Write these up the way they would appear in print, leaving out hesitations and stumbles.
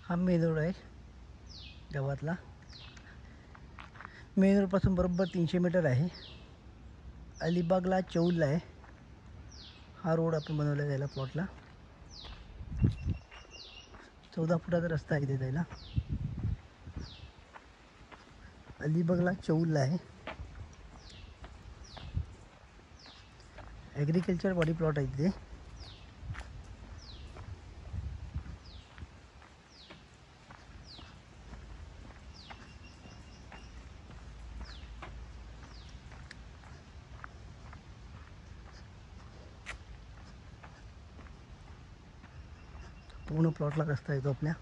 हा main road आहे गावातला. मेन रोडपासून बरोबर 300 मीटर आहे. अलिबागला चौलला आहे हा रोड आपण बनवला जायला प्लॉटला. 14 फुटाचा रस्ता आहे इथे जायला. अलिबागला चौलला आहे. ॲग्रिकल्चर बॉडी प्लॉट आहे तिथे. पूर्ण प्लॉटला रस्ता येतो आपल्या.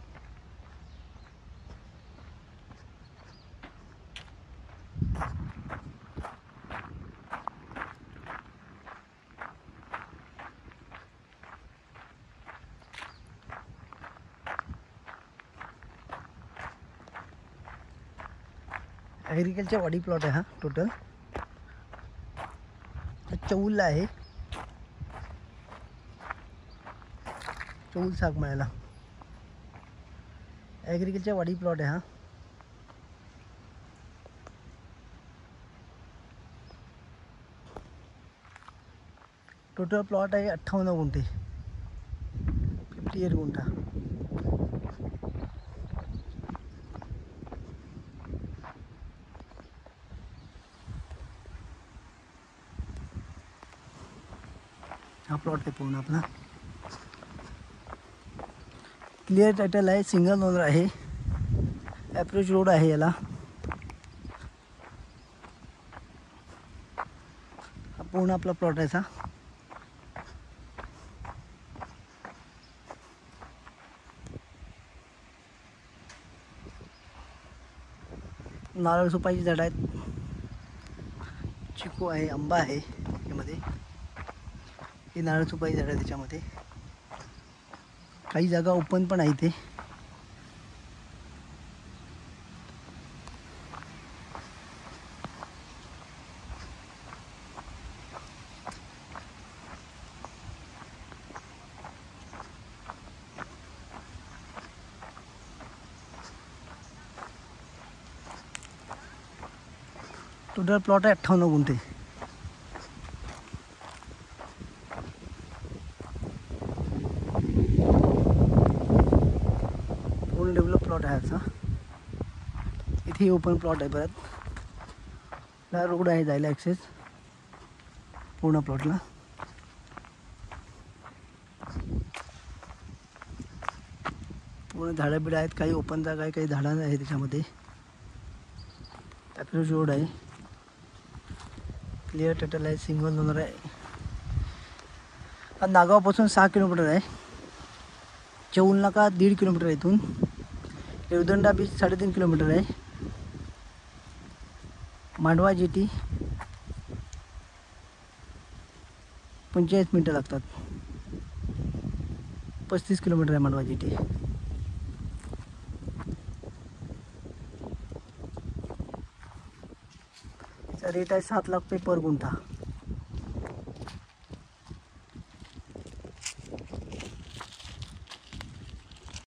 ॲग्रिकल्चर वाडी प्लॉट आहे हा टोटल. चौलला आहे. चौल सागमाळ्याला ॲग्रिकल्चर वाडी प्लॉट आहे हा. टोटल प्लॉट आहे 58 गुंठे, 58 गुंठा. हा प्लॉट आहे पूर्ण आपला. क्लिअर टायटल आहे. सिंगल ओनर आहे. अप्रोच रोड आहे याला. हा पूर्ण आपला प्लॉट आहे. नारळ सुपारीची झाडं आहेत. चिकू आहे, आंबा आहे यामध्ये. ही नारळ सुपारी झाड आहे. त्याच्यामध्ये काही जागा ओपन पण आहे इथे. टोटल प्लॉट आहे 58 गुंठे. पूर्ण डेव्हलप प्लॉट आहे असा. इथे ओपन प्लॉट आहे. परत रोड आहे जायला ॲक्सेस पूर्ण प्लॉटला. पूर्ण झाडं बिडं आहेत. काही ओपन जागा आहे, काही झाडं आहे त्याच्यामध्ये. अप्रोच रोड आहे. क्लिअर टायटल आहे. सिंगल ओनर आहे. हा नागावपासून 6 किलोमीटर आहे. चौल नाका 1.5 किलोमीटर आहे इथून. रेवदंडा बीच 3.5 किलोमीटर आहे. मांडवा जेटी 45 मिनटं लागतात. 35 किलोमीटर आहे मांडवा जेटी. रेट आहे 7 लाख रुपये पर गुंठा.